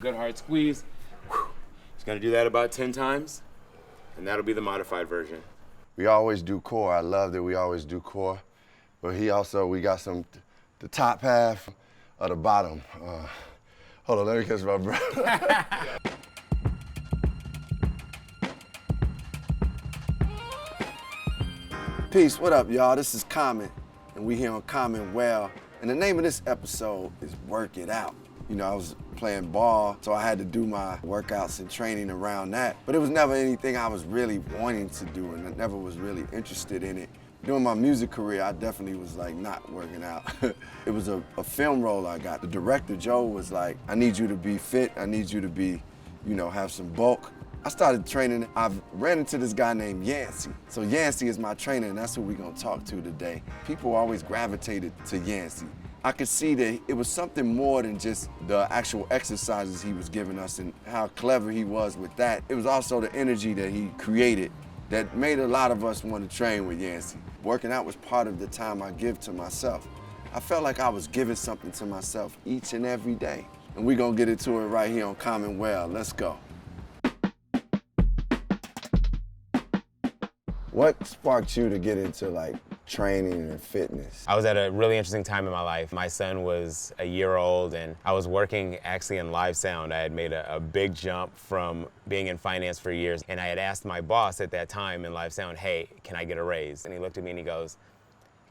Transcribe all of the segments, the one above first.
Good hard squeeze. Just gonna do that about 10 times, and that'll be the modified version. We always do core. I love that we always do core. But we got the top half of the bottom. Hold on, let me catch my breath. Peace, what up, y'all? This is Common, and we here on Com+Well. And the name of this episode is Work It Out. You know, I was playing ball, so I had to do my workouts and training around that. But it was never anything I was really wanting to do, and I never was really interested in it. During my music career, I definitely was like not working out. It was a film role I got. The director, Joao, was like, I need you to be fit. I need you to be, have some bulk. I started training. I ran into this guy named Yancy. So Yancy is my trainer, and that's who we're gonna talk to today. People always gravitated to Yancy. I could see that it was something more than just the actual exercises he was giving us and how clever he was with that. It was also the energy that he created that made a lot of us want to train with Yancy. Working out was part of the time I give to myself. I felt like I was giving something to myself each and every day. And we're gonna get into it right here on Com+Well. Let's go. What sparked you to get into training and fitness? I was at a really interesting time in my life. My son was a year old, and I was working actually in live sound. I had made a big jump from being in finance for years, and I had asked my boss at that time in live sound, hey, can I get a raise? And he looked at me and he goes,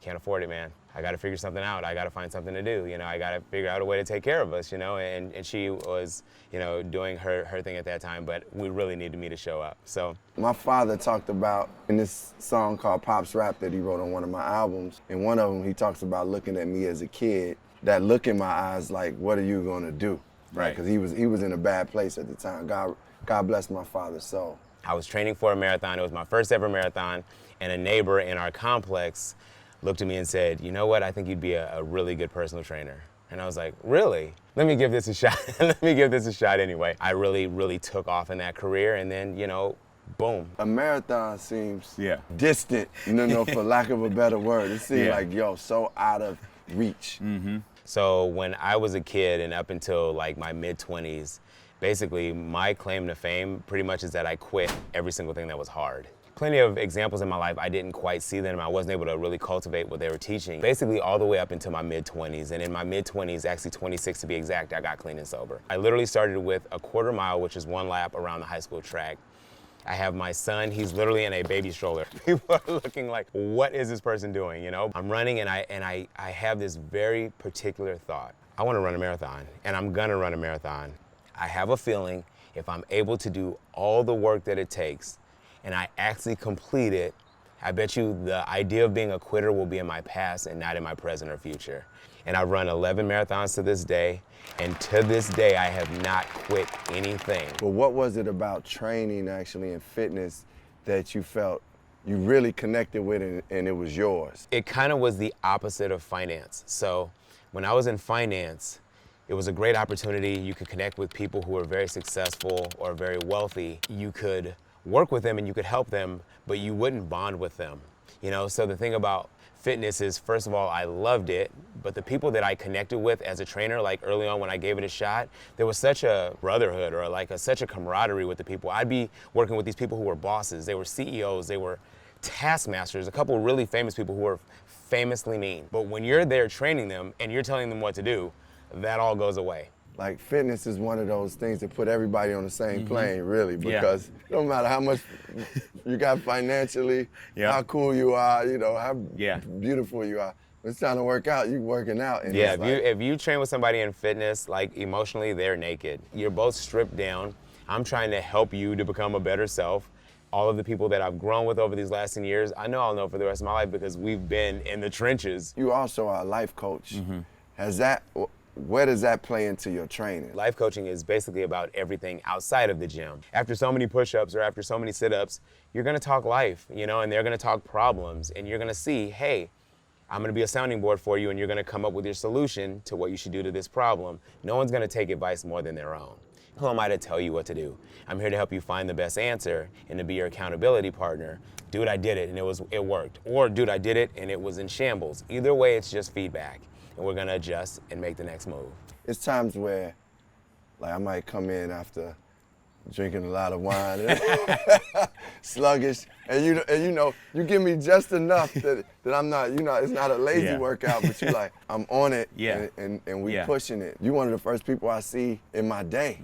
can't afford it, man. I gotta figure something out. I gotta find something to do. I gotta figure out a way to take care of us, and she was, doing her thing at that time, but we really needed me to show up, so. My father talked about, in this song called Pop's Rap that he wrote on one of my albums, in one of them he talks about looking at me as a kid, that look in my eyes like, what are you gonna do? Right. Because he was in a bad place at the time. God bless my father's soul. I was training for a marathon. It was my first ever marathon, and a neighbor in our complex looked at me and said, you know what, I think you'd be a really good personal trainer. And I was like, really? Let me give this a shot. Let me give this a shot anyway. I really, really took off in that career, and then, boom. A marathon seems distant, for lack of a better word. It seems like, so out of reach. Mm-hmm. So when I was a kid and up until my mid-20s, basically my claim to fame pretty much is that I quit every single thing that was hard. Plenty of examples in my life, I didn't quite see them. I wasn't able to really cultivate what they were teaching. Basically all the way up until my mid-20s. And in my mid-20s, actually 26 to be exact, I got clean and sober. I literally started with a quarter mile, which is one lap around the high school track. I have my son, he's literally in a baby stroller. People are looking like, what is this person doing, I'm running and I have this very particular thought. I wanna run a marathon, and I'm gonna run a marathon. I have a feeling if I'm able to do all the work that it takes, and I actually complete it, I bet you the idea of being a quitter will be in my past and not in my present or future. And I've run 11 marathons to this day, and to this day I have not quit anything. But what was it about training actually and fitness that you felt you really connected with and it was yours? It kind of was the opposite of finance. So when I was in finance, it was a great opportunity. You could connect with people who were very successful or very wealthy. You could work with them and you could help them, but you wouldn't bond with them. So the thing about fitness is, first of all, I loved it, but the people that I connected with as a trainer, early on when I gave it a shot, there was such a brotherhood or such a camaraderie with the people. I'd be working with these people who were bosses, they were CEOs, they were taskmasters, a couple of really famous people who were famously mean. But when you're there training them and you're telling them what to do, that all goes away. Fitness is one of those things that put everybody on the same plane, really, because no matter how much you got financially, how cool you are, how beautiful you are. When it's time to work out, you working out. And if you train with somebody in fitness, emotionally, they're naked. You're both stripped down. I'm trying to help you to become a better self. All of the people that I've grown with over these last 10 years, I know I'll know for the rest of my life because we've been in the trenches. You also are a life coach. Where does that play into your training? Life coaching is basically about everything outside of the gym. After so many push-ups or after so many sit-ups, you're gonna talk life, and they're gonna talk problems, and you're gonna see, hey, I'm gonna be a sounding board for you, and you're gonna come up with your solution to what you should do to this problem. No one's gonna take advice more than their own. Who am I to tell you what to do? I'm here to help you find the best answer and to be your accountability partner. Dude, I did it and it worked. Or dude, I did it and it was in shambles. Either way, it's just feedback. And we're gonna adjust and make the next move. It's times where Like I might come in after drinking a lot of wine, sluggish, and you give me just enough that I'm not, it's not a lazy workout, but you like, I'm on it, and we pushing it. You one of the first people I see in my day,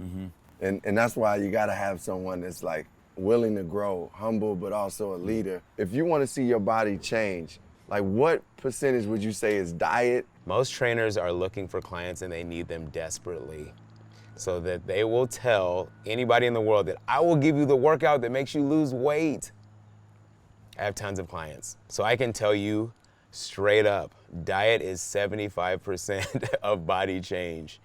and that's why you gotta have someone that's like willing to grow, humble, but also a leader. If you wanna see your body change, like what percentage would you say is diet? Most trainers are looking for clients and they need them desperately, so that they will tell anybody in the world that I will give you the workout that makes you lose weight. I have tons of clients. So I can tell you straight up, diet is 75% of body change.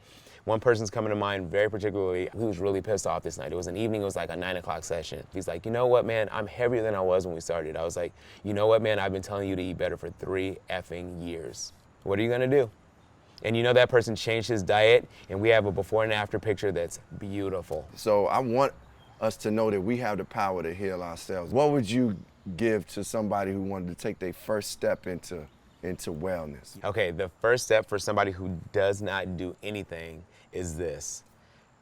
One person's coming to mind very particularly, who was really pissed off this night. It was an evening, it was like a 9 o'clock session. He's like, you know what, man, I'm heavier than I was when we started. I was like, you know what, man, I've been telling you to eat better for 3 effing years. What are you gonna do? And you know that person changed his diet, and we have a before and after picture that's beautiful. So I want us to know that we have the power to heal ourselves. What would you give to somebody who wanted to take their first step into wellness? Okay, the first step for somebody who does not do anything is this.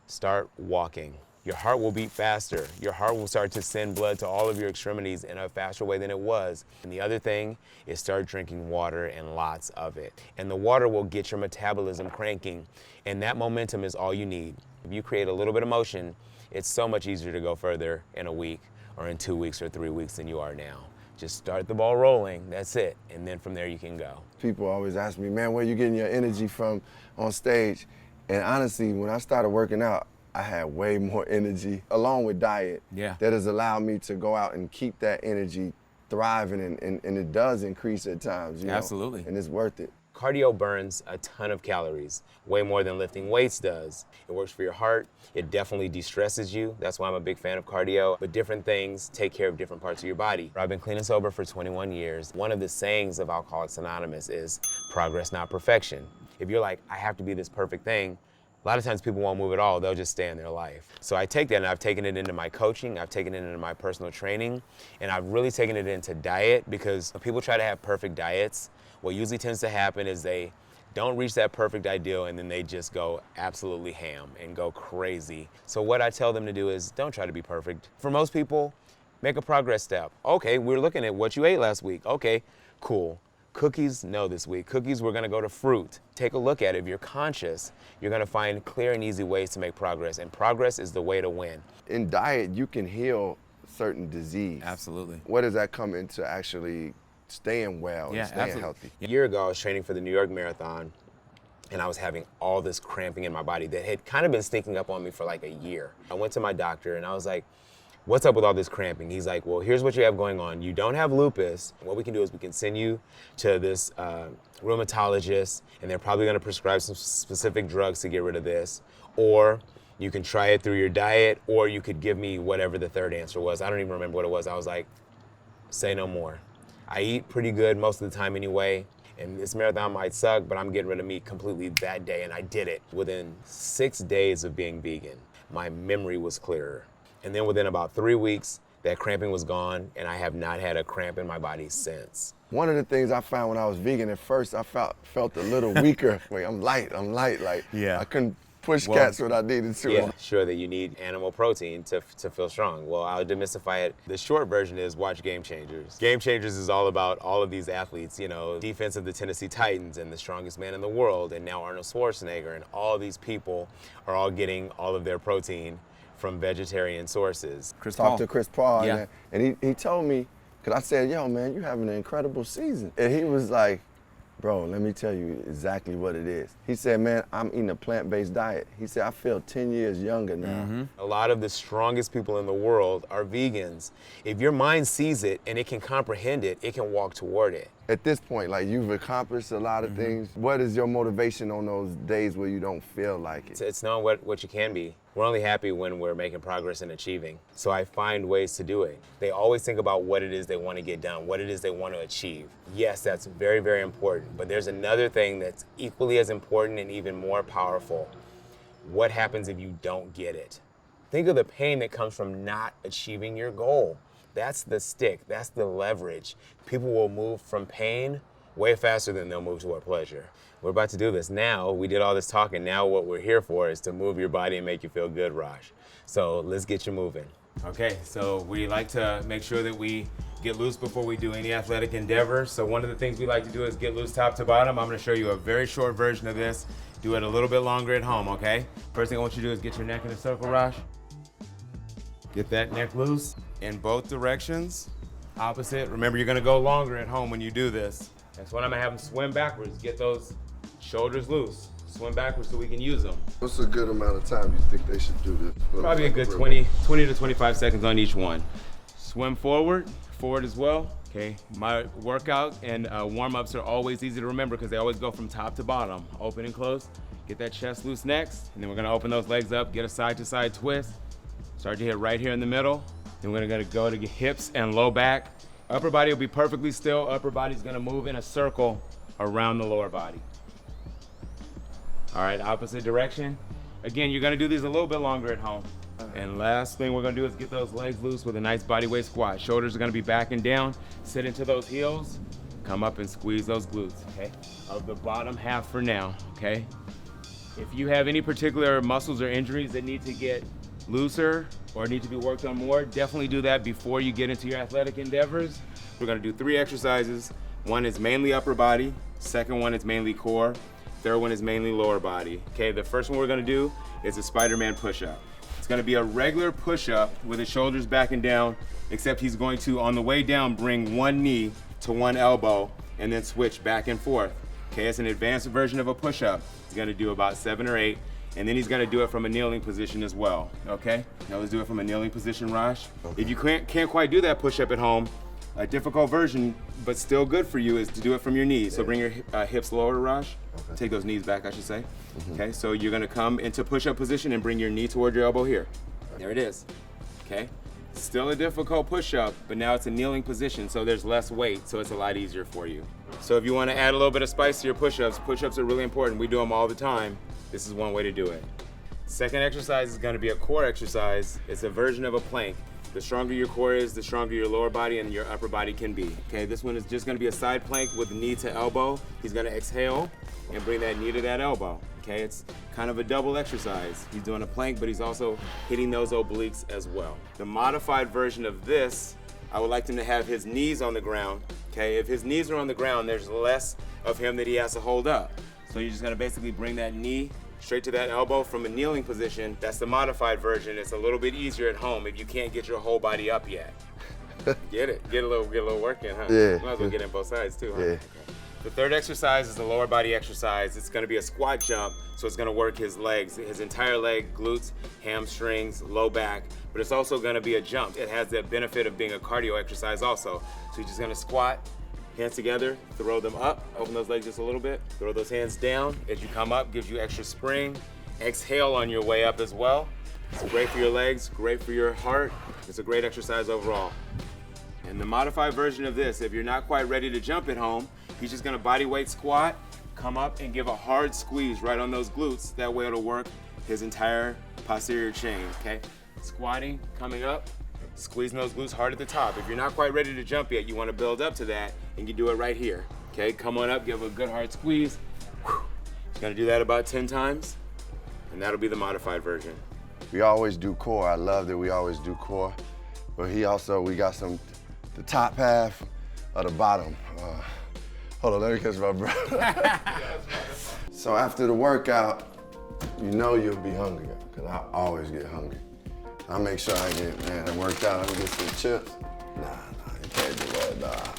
Start walking. Your heart will beat faster. Your heart will start to send blood to all of your extremities in a faster way than it was. And the other thing is start drinking water and lots of it. And the water will get your metabolism cranking. And that momentum is all you need. If you create a little bit of motion, it's so much easier to go further in a week or in 2 weeks or 3 weeks than you are now. Just start the ball rolling, that's it. And then from there you can go. People always ask me, man, where you getting your energy from on stage? And honestly, when I started working out, I had way more energy, along with diet, that has allowed me to go out and keep that energy thriving, and it does increase at times, you know? Absolutely. And it's worth it. Cardio burns a ton of calories, way more than lifting weights does. It works for your heart. It definitely de-stresses you. That's why I'm a big fan of cardio. But different things take care of different parts of your body. I've been clean and sober for 21 years. One of the sayings of Alcoholics Anonymous is progress, not perfection. If you're like, I have to be this perfect thing, a lot of times people won't move at all, they'll just stay in their life. So I take that and I've taken it into my coaching, I've taken it into my personal training, and I've really taken it into diet, because when people try to have perfect diets, what usually tends to happen is they don't reach that perfect ideal and then they just go absolutely ham and go crazy. So what I tell them to do is don't try to be perfect. For most people, make a progress step. Okay, we're looking at what you ate last week. Okay, cool. Cookies, no, this week. Cookies, we're gonna go to fruit. Take a look at it. If you're conscious, you're gonna find clear and easy ways to make progress, and progress is the way to win. In diet, you can heal certain disease. Absolutely. Where does that come into actually staying well and staying healthy? A year ago, I was training for the New York Marathon, and I was having all this cramping in my body that had kind of been sneaking up on me for like a year. I went to my doctor and I was like, what's up with all this cramping? He's like, well, here's what you have going on. You don't have lupus. What we can do is we can send you to this rheumatologist, and they're probably gonna prescribe some specific drugs to get rid of this. Or you can try it through your diet, or you could give me whatever the third answer was. I don't even remember what it was. I was like, say no more. I eat pretty good most of the time anyway, and this marathon might suck, but I'm getting rid of meat completely that day, and I did it. Within 6 days of being vegan, my memory was clearer. And then within about 3 weeks, that cramping was gone, and I have not had a cramp in my body since. One of the things I found when I was vegan, at first I felt a little weaker. Wait, I'm light, like I couldn't push cats when I needed to. Yeah, sure that you need animal protein to feel strong. Well, I'll demystify it. The short version is watch Game Changers. Game Changers is all about all of these athletes, you know, defense of the Tennessee Titans and the strongest man in the world, and now Arnold Schwarzenegger, and all these people are all getting all of their protein from vegetarian sources. Talked to Chris Paul, and he told me, because I said, yo, man, you're having an incredible season. And he was like, bro, let me tell you exactly what it is. He said, man, I'm eating a plant-based diet. He said, I feel 10 years younger now. A lot of the strongest people in the world are vegans. If your mind sees it and it can comprehend it, it can walk toward it. At this point, like, you've accomplished a lot of things. What is your motivation on those days where you don't feel like it? It's knowing what you can be. We're only happy when we're making progress and achieving. So I find ways to do it. They always think about what it is they want to get done, what it is they want to achieve. Yes, that's very, very important. But there's another thing that's equally as important and even more powerful. What happens if you don't get it? Think of the pain that comes from not achieving your goal. That's the stick, that's the leverage. People will move from pain way faster than they'll move toward pleasure. We're about to do this. Now, we did all this talking. Now what we're here for is to move your body and make you feel good, Raj. So let's get you moving. Okay, so we like to make sure that we get loose before we do any athletic endeavor. So one of the things we like to do is get loose top to bottom. I'm gonna show you a very short version of this. Do it a little bit longer at home, okay? First thing I want you to do is get your neck in a circle, Raj. Get that neck loose in both directions. Opposite. Remember, you're gonna go longer at home when you do this. That's when I'm gonna have them swim backwards. Get those shoulders loose. Swim backwards so we can use them. What's a good amount of time you think they should do this? Probably a good 20 to 25 seconds on each one. Swim forward as well. Okay, my workout and warm-ups are always easy to remember because they always go from top to bottom. Open and close. Get that chest loose next, and then we're gonna open those legs up, get a side-to-side twist. Start your hip right here in the middle. Then we're gonna go to hips and low back. Upper body will be perfectly still. Upper body's gonna move in a circle around the lower body. All right, opposite direction. Again, you're gonna do these a little bit longer at home. And last thing we're gonna do is get those legs loose with a nice body weight squat. Shoulders are gonna be back and down. Sit into those heels. Come up and squeeze those glutes, okay? Of the bottom half for now, okay? If you have any particular muscles or injuries that need to get looser or need to be worked on more, definitely do that before you get into your athletic endeavors. We're gonna do 3 exercises. One is mainly upper body. Second one is mainly core. Third one is mainly lower body. Okay, the first one we're gonna do is a Spider-Man push-up. It's gonna be a regular push-up with his shoulders back and down, except he's going to, on the way down, bring one knee to one elbow and then switch back and forth. Okay, it's an advanced version of a push-up. He's gonna do about 7 or 8, and then he's gonna do it from a kneeling position as well, okay? Now let's do it from a kneeling position, Raj. Okay. If you can't quite do that push-up at home, a difficult version, but still good for you, is to do it from your knees. So bring your hips lower, Raj. Okay. Take those knees back, I should say. Okay, so you're gonna come into push-up position and bring your knee toward your elbow here. There it is, okay? Still a difficult push-up, but now it's a kneeling position, so there's less weight, so it's a lot easier for you. So if you wanna add a little bit of spice to your push-ups, push-ups are really important. We do them all the time. This is one way to do it. Second exercise is gonna be a core exercise. It's a version of a plank. The stronger your core is, the stronger your lower body and your upper body can be. Okay, this one is just gonna be a side plank with knee to elbow. He's gonna exhale and bring that knee to that elbow. Okay, it's kind of a double exercise. He's doing a plank, but he's also hitting those obliques as well. The modified version of this, I would like him to have his knees on the ground. Okay, if his knees are on the ground, there's less of him that he has to hold up. So you're just gonna basically bring that knee straight to that elbow from a kneeling position. That's the modified version. It's a little bit easier at home if you can't get your whole body up yet. Get a little work in, huh? Yeah. Might as well get in both sides too, huh? Yeah. Okay. The third exercise is a lower body exercise. It's gonna be a squat jump, so it's gonna work his legs, his entire leg, glutes, hamstrings, low back, but it's also gonna be a jump. It has the benefit of being a cardio exercise also. So you're just gonna squat, hands together, throw them up, open those legs just a little bit, throw those hands down. As you come up, gives you extra spring. Exhale on your way up as well. It's great for your legs, great for your heart. It's a great exercise overall. And the modified version of this, if you're not quite ready to jump at home, he's just gonna body weight squat, come up and give a hard squeeze right on those glutes. That way it'll work his entire posterior chain, okay? Squatting, coming up, squeezing those glutes hard at the top. If you're not quite ready to jump yet, you wanna build up to that, and you do it right here, okay? Come on up, give a good hard squeeze. He's gonna do that about 10 times, and that'll be the modified version. We always do core. I love that we always do core. But we got the top half of the bottom. Hold on, let me catch my breath. So after the workout, you know you'll be hungry, because I always get hungry. I make sure I worked out, I'm gonna get some chips. Nah, you can't do that, nah.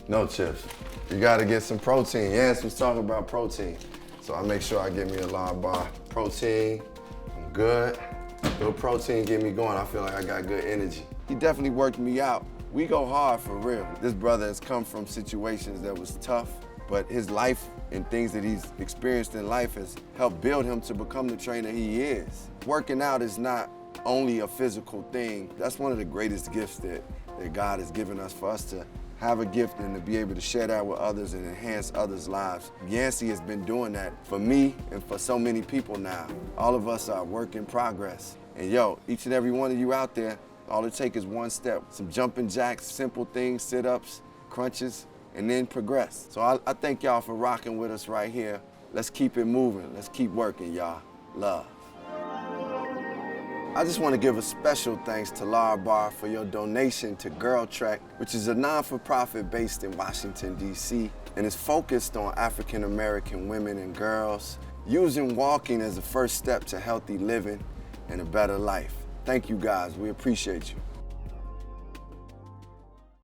No chips. You gotta get some protein. Yancy was talking about protein. So I make sure I get me a large bar protein. I'm good. Little protein get me going. I feel like I got good energy. He definitely worked me out. We go hard for real. This brother has come from situations that was tough, but his life and things that he's experienced in life has helped build him to become the trainer he is. Working out is not only a physical thing. That's one of the greatest gifts that God has given us, for us to have a gift and to be able to share that with others and enhance others' lives. Yancy has been doing that for me and for so many people now. All of us are a work in progress. And yo, each and every one of you out there, all it takes is one step. Some jumping jacks, simple things, sit-ups, crunches, and then progress. So I thank y'all for rocking with us right here. Let's keep it moving. Let's keep working, y'all. Love. I just want to give a special thanks to Lar Bar for your donation to Girl Trek, which is a non-for-profit based in Washington, D.C., and is focused on African-American women and girls, using walking as a first step to healthy living and a better life. Thank you guys, we appreciate you.